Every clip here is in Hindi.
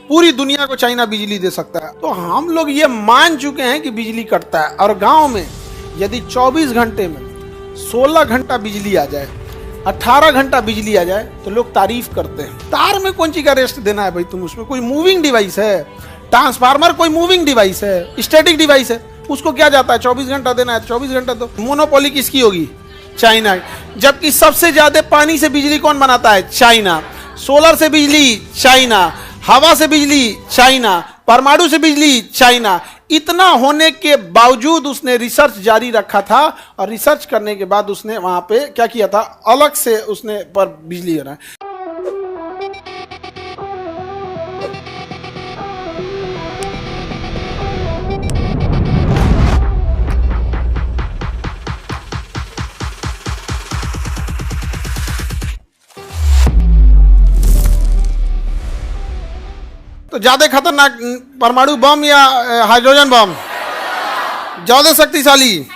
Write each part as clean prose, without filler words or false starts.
पूरी दुनिया को चाइना बिजली दे सकता है। तो हम लोग ये मान चुके हैं कि बिजली कटता है, और गांव में यदि 24 घंटे में 16 घंटा बिजली आ जाए, 18 घंटा बिजली आ जाए, तो लोग तारीफ करते हैं। तार में कौन चीज का रेस्ट देना है भाई, तुम उसमें कोई मूविंग डिवाइस है? ट्रांसफार्मर कोई मूविंग डिवाइस है? स्टैटिक डिवाइस है? उसको क्या जाता है 24 घंटा देना है? 24 घंटा तो मोनोपोली किसकी होगी? चाइना। जबकि सबसे ज्यादा पानी से बिजली कौन बनाता है? चाइना। सोलर से बिजली चाइना, हवा से बिजली चाइना, परमाणु से बिजली चाइना। इतना होने के बावजूद उसने रिसर्च जारी रखा था, और रिसर्च करने के बाद उसने वहां पे क्या किया था, अलग से उसने पर बिजली है। तो ज्यादा खतरनाक परमाणु बम या हाइड्रोजन बम? ज्यादा शक्तिशाली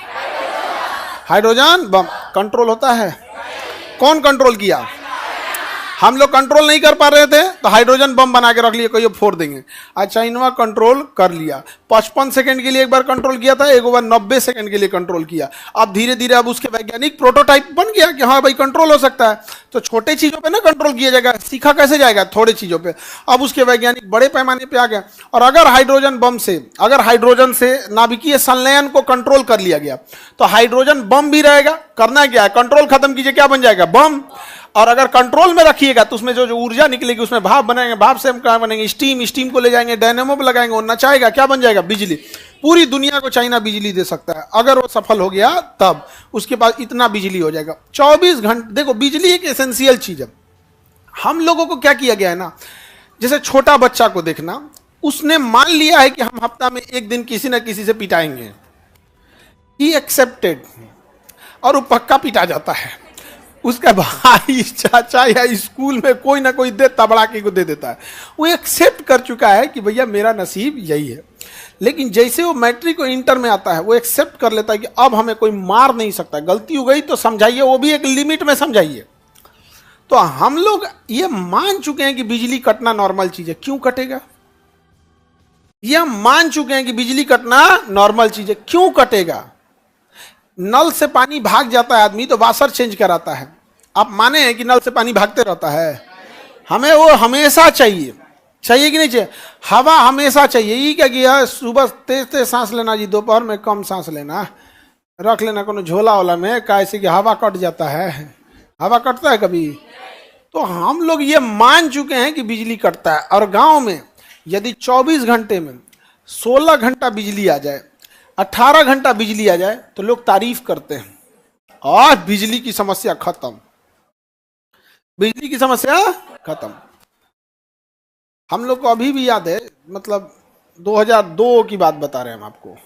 हाइड्रोजन बम। कंट्रोल होता है? कौन कंट्रोल किया? हम लोग कंट्रोल नहीं कर पा रहे थे तो हाइड्रोजन बम बना के रख लिए, कोई फोड़ देंगे। आज चाइना कंट्रोल कर लिया। 55 सेकंड के लिए एक बार कंट्रोल किया था, एक बार 90 सेकंड के लिए कंट्रोल किया। अब धीरे धीरे अब उसके वैज्ञानिक प्रोटोटाइप बन गया कि हाँ भाई कंट्रोल हो सकता है। तो छोटे चीजों पे ना कंट्रोल किया जाएगा, सीखा कैसे जाएगा? थोड़े चीजों पे। अब उसके वैज्ञानिक बड़े पैमाने पे आ गए। और अगर हाइड्रोजन से नाभिकीय संलयन को कंट्रोल कर लिया गया, तो हाइड्रोजन बम भी रहेगा। करना क्या है? कंट्रोल खत्म कीजिए, क्या बन जाएगा? बम। और अगर कंट्रोल में रखिएगा तो उसमें जो ऊर्जा निकलेगी उसमें भाप बनाएंगे, भाप से हम क्या बनेंगे? स्टीम को ले जाएंगे, डायनेमो पे लगाएंगे, वो नचाएगा, क्या बन जाएगा? बिजली। पूरी दुनिया को चाइना बिजली दे सकता है अगर वो सफल हो गया, तब उसके पास इतना बिजली हो जाएगा 24 घंटे। देखो, बिजली एक एसेंशियल चीज है। हम लोगों को क्या किया गया है ना, जैसे छोटा बच्चा को देखना, उसने मान लिया है कि हम हफ्ता में एक दिन किसी न किसी से पिटाएंगे। ही एक्सेप्टेड, और वो पक्का पिटा जाता है। उसका भाई, चाचा या स्कूल में कोई ना कोई दे तबड़ा के को दे देता है। वो एक्सेप्ट कर चुका है कि भैया मेरा नसीब यही है। लेकिन जैसे वो मैट्रिक और इंटर में आता है, वो एक्सेप्ट कर लेता है कि अब हमें कोई मार नहीं सकता, गलती हो गई तो समझाइए, वो भी एक लिमिट में समझाइए। तो हम लोग ये मान चुके हैं कि बिजली कटना नॉर्मल चीज है। क्यों कटेगा? ये हम मान चुके हैं कि बिजली कटना नॉर्मल चीज है। क्यों कटेगा? नल से पानी भाग जाता है आदमी तो वाशर चेंज कराता है। आप माने हैं कि नल से पानी भागते रहता है? हमें वो हमेशा चाहिए कि नहीं चाहिए? हवा हमेशा चाहिए। ये क्या किया, सुबह तेज तेज सांस लेना जी, दोपहर में कम सांस लेना, रख लेना कोनो झोला वाला में, कैसे कि हवा कट जाता है। हवा कटता है कभी? तो हम लोग ये मान चुके हैं कि बिजली कटता है। और गांव में यदि 24 घंटे में 16 घंटा बिजली आ जाए, 18 घंटा बिजली आ जाए, तो लोग तारीफ करते हैं, आज बिजली की समस्या खत्म, बिजली की समस्या खत्म। हम लोग को अभी भी याद है, मतलब 2002 की बात बता रहे हैं हम आपको।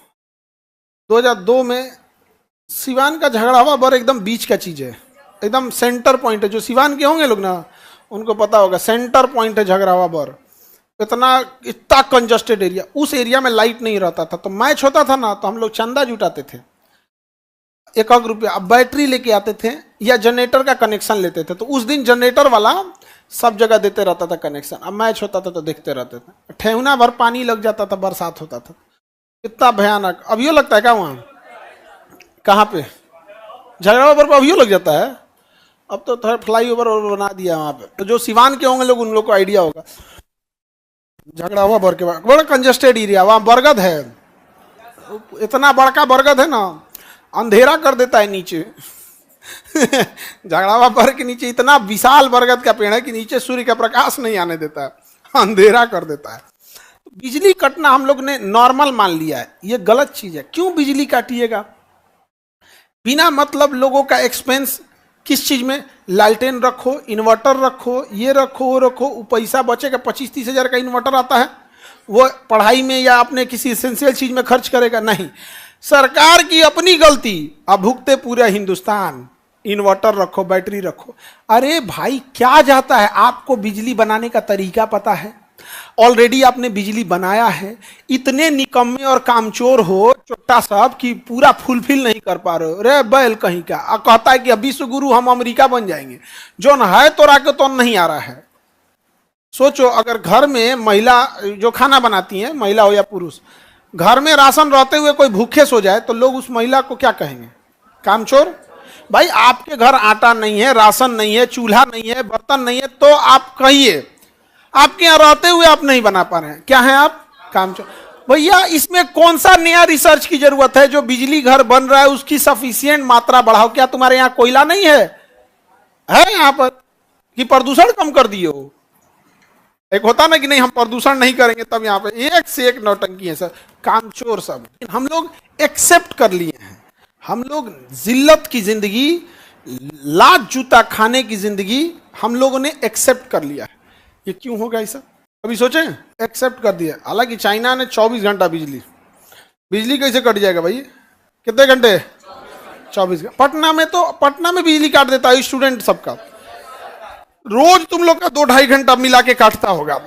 2002 में सिवान का झगड़ावा बर एकदम बीच का चीज है, एकदम सेंटर पॉइंट है। जो सिवान के होंगे लोग ना, उनको पता होगा, सेंटर पॉइंट है झगड़ावा बर। इतना कंजस्टेड एरिया, उस एरिया में लाइट नहीं रहता था। तो मैच होता था ना, तो हम लोग चंदा जुटाते थे, 1 रुपया। अब बैटरी लेके आते थे या जनरेटर का कनेक्शन लेते थे। तो उस दिन जनरेटर वाला सब जगह देते रहता था कनेक्शन। अब मैच होता था तो देखते रहते थे। ठेहुना भर पानी लग जाता था, बरसात होता था, इतना भयानक। अभियो लगता है क्या वहां? कहाँ पे? झगड़ा पर अभियो लग जाता है। अब तो थोड़ा फ्लाई ओवर बना दिया वहां पे। तो जो सिवान के होंगे लोग, उन लोग को आइडिया होगा। झगड़ा हुआ बर के बाद, बड़ा कंजस्टेड एरिया, वहां बरगद है, इतना बड़का बरगद है ना, अंधेरा कर देता है नीचे। झगड़ा हुआ बर के नीचे इतना विशाल बरगद का पेड़ है कि नीचे सूर्य का प्रकाश नहीं आने देता है, अंधेरा कर देता है। बिजली कटना हम लोग ने नॉर्मल मान लिया है, ये गलत चीज है। क्यों बिजली काटिएगा बिना मतलब? लोगों का एक्सपेंस किस चीज में? लालटेन रखो, इन्वर्टर रखो, ये रखो, वो रखो, पैसा बचेगा। 25-30 हजार का इन्वर्टर आता है, वो पढ़ाई में या अपने किसी एसेंशियल चीज में खर्च करेगा? नहीं। सरकार की अपनी गलती, अब भुगते पूरा हिंदुस्तान। इन्वर्टर रखो, बैटरी रखो। अरे भाई क्या जाता है? आपको बिजली बनाने का तरीका पता है? ऑलरेडी आपने बिजली बनाया है। इतने निकम्मे और कामचोर हो छोटा साहब कि पूरा फुलफिल नहीं कर पा रहे हो। रे बैल कहीं का, कहता है कि विश्व गुरु हम अमेरिका बन जाएंगे। जो न है तो राके तो नहीं आ रहा है। सोचो अगर घर में महिला जो खाना बनाती हैं, महिला हो या पुरुष, घर में राशन रहते हुए कोई भूखे सो जाए तो लोग उस महिला को क्या कहेंगे? कामचोर। भाई आपके घर आटा नहीं है, राशन नहीं है, चूल्हा नहीं है, बर्तन नहीं है, तो आप कहिए आपके यहाँ रहते हुए आप नहीं बना पा रहे हैं, क्या है आप? कामचोर। भैया इसमें कौन सा नया रिसर्च की जरूरत है? जो बिजली घर बन रहा है उसकी सफिशिएंट मात्रा बढ़ाओ। क्या तुम्हारे यहाँ कोयला नहीं है? है यहाँ पर कि प्रदूषण कम कर दिए हो? एक होता ना कि नहीं हम प्रदूषण नहीं करेंगे, तब यहाँ पे एक से एक नौटंकी है सर, कामचोर सब। हम लोग एक्सेप्ट कर लिए हैं, हम लोग जिल्लत की जिंदगी, लात जूता खाने की जिंदगी हम लोगों ने एक्सेप्ट कर लिया है। ये क्यों होगा ऐसा? अभी सोचें, एक्सेप्ट कर दिया। हालांकि चाइना ने 24 घंटा बिजली कैसे कट जाएगा भाई? कितने घंटे? 24 घंटे। पटना में बिजली काट देता है स्टूडेंट सबका। रोज तुम लोग का 2-2.5 घंटा मिला के काटता होगा।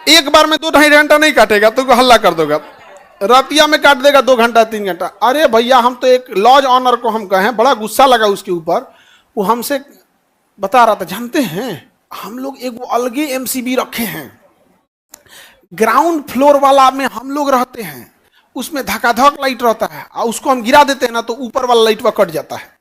एक बार में 2-2.5 घंटा नहीं काटेगा, तुमको हल्ला कर दोगा। रातिया में काट देगा 2 घंटा 3 घंटा। अरे भैया हम तो एक लॉज ऑनर को हम कहें, बड़ा गुस्सा लगा उसके ऊपर। वो हमसे बता रहा था, जानते हैं हम लोग एक वो अलगे एमसीबी रखे हैं, ग्राउंड फ्लोर वाला में हम लोग रहते हैं, उसमें धकाधक लाइट रहता है, और उसको हम गिरा देते हैं ना तो ऊपर वाला लाइट कट जाता है।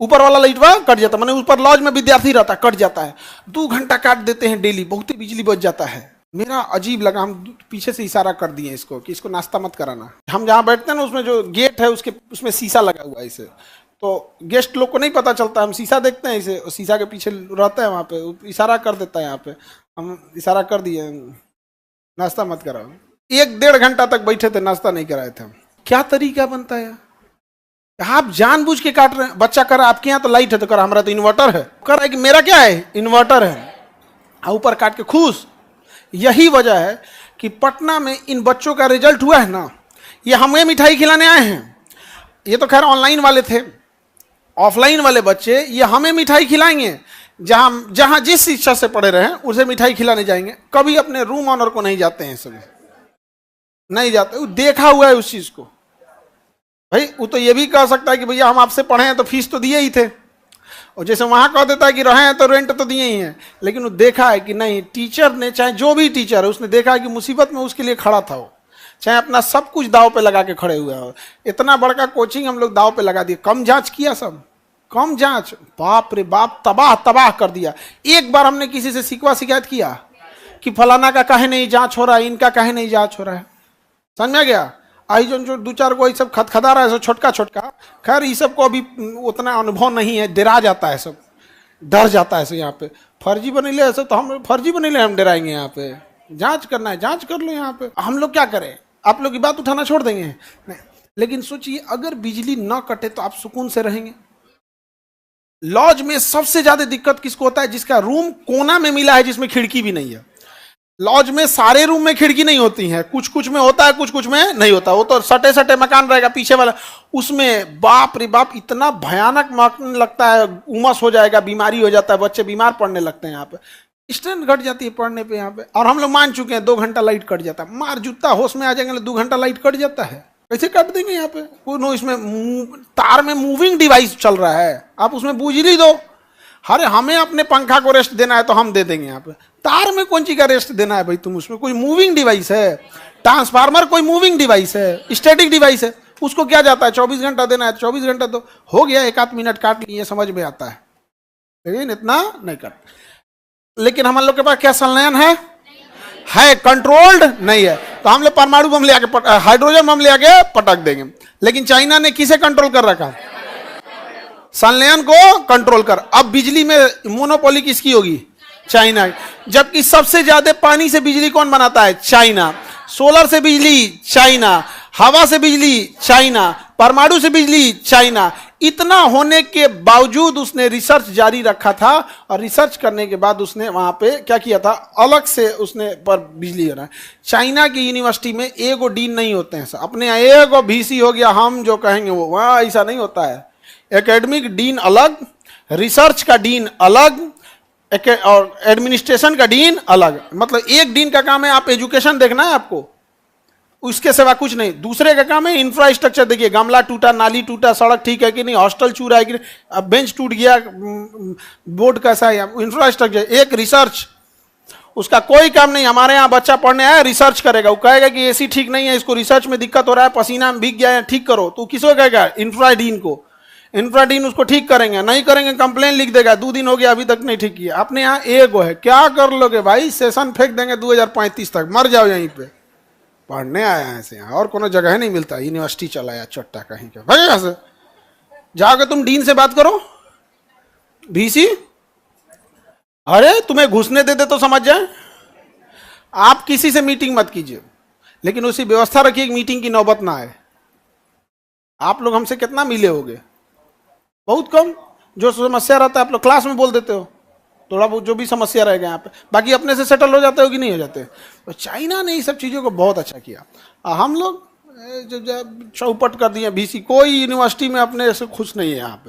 ऊपर वाला लाइट कट जाता है, माने ऊपर लॉज में विद्यार्थी रहता है, कट जाता है। 2 घंटा काट देते हैं डेली, बहुत ही बिजली बच जाता है। मेरा अजीब लगा, हम पीछे से इशारा कर दिए इसको कि इसको नाश्ता मत कराना। हम जहाँ बैठते हैं ना उसमें जो गेट है उसमें शीशा लगा हुआ है इसे, तो गेस्ट लोग को नहीं पता चलता, हम शीशा देखते हैं इसे, शीशा के पीछे रहता है, वहाँ पे इशारा कर देता है। यहाँ पे हम इशारा कर दिए, नाश्ता मत कराओ। 1-1.5 घंटा तक बैठे थे, नाश्ता नहीं कराए थे हम। क्या तरीका बनता है? आप जानबूझ के काट रहे हैं। बच्चा कर आपके यहाँ तो लाइट है तो कर, हमारा तो इन्वर्टर है। कर रहा है कि मेरा क्या है? इन्वर्टर है, ऊपर काट के खुश। यही वजह है कि पटना में इन बच्चों का रिजल्ट हुआ है ना, ये हमें मिठाई खिलाने आए हैं। ये तो खैर ऑनलाइन वाले थे, ऑफलाइन वाले बच्चे ये हमें मिठाई खिलाएंगे। जहां जहां जिस शिक्षा से पढ़े रहे उसे मिठाई खिलाने जाएंगे। कभी अपने रूम ऑनर को नहीं जाते हैं, सभी नहीं जाते। वो देखा हुआ है उस चीज को। भाई वो तो ये भी कह सकता है कि भैया हम आपसे पढ़े हैं तो फीस तो दिए ही थे, और जैसे वहां कह देता है कि रहे हैं तो रेंट तो दिए ही हैं। लेकिन वो देखा है कि नहीं, टीचर ने, चाहे जो भी टीचर है, उसने देखा है कि मुसीबत में उसके लिए खड़ा था वो, चाहे अपना सब कुछ दाव पे लगा के खड़े हुए हो। इतना बड़का कोचिंग हम लोग दाव पे लगा दिए। कम जांच किया, सब कम जांच, बाप रे बाप, तबाह कर दिया। एक बार हमने किसी से शिकायत किया कि फलाना का काहे नहीं जांच हो रहा है, इनका काहे नहीं जांच हो रहा है? समझ में गया? आई जो 2-4 को सब खदखदा रहा है, सब छोटका। खैर ये सब को अभी उतना अनुभव नहीं है, डरा जाता है सब, डर जाता है सब। यहाँ पे फर्जी बनेले ऐसे, तो हम फर्जी बनेले हम डराएंगे? यहाँ पे जांच करना है, जांच कर लो। यहाँ पे हम लोग क्या करें? आप लोग की बात उठाना छोड़ देंगे? नहीं। लेकिन सोचिए अगर बिजली न कटे तो आप सुकून से रहेंगे। लॉज में सबसे ज्यादा दिक्कत किसको होता है? जिसका रूम कोना में मिला है, जिसमें खिड़की भी नहीं है। लॉज में सारे रूम में खिड़की नहीं होती है, कुछ में होता है, कुछ में नहीं होता। वो तो सटे मकान रहेगा पीछे वाला, उसमें बाप रे बाप इतना भयानक मकान लगता है, उमस हो जाएगा, बीमारी हो जाता है, बच्चे बीमार पड़ने लगते हैं। यहाँ पे स्ट्रेंथ घट जाती है पढ़ने पे यहाँ पे। और हम लोग मान चुके हैं 2 घंटा लाइट कट जाता है, मार जूता, होश में आ जाएंगे। 2 घंटा लाइट कट जाता है, कैसे काट देंगे? यहाँ पे कोई इसमें तार में मूविंग डिवाइस चल रहा है, आप उसमें बिजली दो। अरे हमें अपने पंखा को रेस्ट देना है तो हम दे देंगे। यहाँ पे तार में कौन चीज का रेस्ट देना है भाई? तुम उसमें कोई मूविंग डिवाइस है? ट्रांसफार्मर कोई मूविंग डिवाइस है? स्टैटिक डिवाइस है? उसको क्या जाता है 24 घंटा देना है? 24 घंटा तो हो गया, 1-8 मिनट काट लिए, समझ में आता है, लेकिन इतना नहीं काट। लेकिन हम लोग के पास क्या संलयन है कंट्रोल्ड नहीं है। तो हम लोग परमाणु बम ले आके, हाइड्रोजन बम ले आके पटक देंगे। लेकिन चाइना ने किसे कंट्रोल कर रखा? संलयन को कंट्रोल कर। अब बिजली में मोनोपोली किसकी होगी? चाइना। जबकि सबसे ज्यादा पानी से बिजली कौन बनाता है? चाइना। सोलर से बिजली चाइना, हवा से बिजली चाइना, परमाणु से बिजली चाइना। इतना होने के बावजूद उसने रिसर्च जारी रखा था, और रिसर्च करने के बाद उसने वहां पे क्या किया था, अलग से उसने पर बिजली होना है। चाइना की यूनिवर्सिटी में एगो डीन नहीं होते हैं, अपने यहाँ एगो VC हो गया, हम जो कहेंगे वो, वहां ऐसा नहीं होता है। एकेडमिक डीन अलग, रिसर्च का डीन अलग, और एडमिनिस्ट्रेशन का डीन अलग। मतलब एक डीन का काम है आप एजुकेशन देखना है आपको, उसके सिवा कुछ नहीं। दूसरे का काम है इंफ्रास्ट्रक्चर देखिए, गमला टूटा, नाली टूटा, सड़क ठीक है कि नहीं, हॉस्टल चूरा है कि नहीं, अब बेंच टूट गया, बोर्ड कैसा है, इंफ्रास्ट्रक्चर। एक रिसर्च, उसका कोई काम नहीं। हमारे यहाँ बच्चा पढ़ने आया, रिसर्च करेगा, वो कहेगा कि एसी ठीक नहीं है, इसको रिसर्च में दिक्कत हो रहा है, पसीना में भीग गया है, ठीक करो। तो किसको कहेगा? इंफ्राडीन को। इंफ्राडीन उसको ठीक करेंगे, नहीं करेंगे कंप्लेन लिख देगा, 2 दिन हो गया अभी तक नहीं ठीक किया। अपने यहाँ एगो है, क्या कर लोगे भाई? सेशन फेंक देंगे 2035 तक, मर जाओ यहीं पे। पढ़ने आया है ऐसे, यहाँ और कोनो जगह नहीं मिलता। यूनिवर्सिटी चला या चट्टा कहीं का, भाई यहाँ से जाकर तुम डीन से बात करो। VC, अरे तुम्हें घुसने दे तो समझ जाए। आप किसी से मीटिंग मत कीजिए, लेकिन उसी व्यवस्था रखिए कि मीटिंग की नौबत ना आए। आप लोग हमसे कितना मिले होगे? बहुत कम। जो समस्या रहता है आप लोग क्लास में बोल देते हो, थोड़ा बहुत जो भी समस्या रहेगा यहाँ पे, बाकी अपने से सेटल हो जाते हो कि नहीं हो जाते। तो चाइना ने ये सब चीज़ों को बहुत अच्छा किया। हम लोग जो चौपट कर दिए VC, कोई यूनिवर्सिटी में अपने से खुश नहीं है यहाँ पे।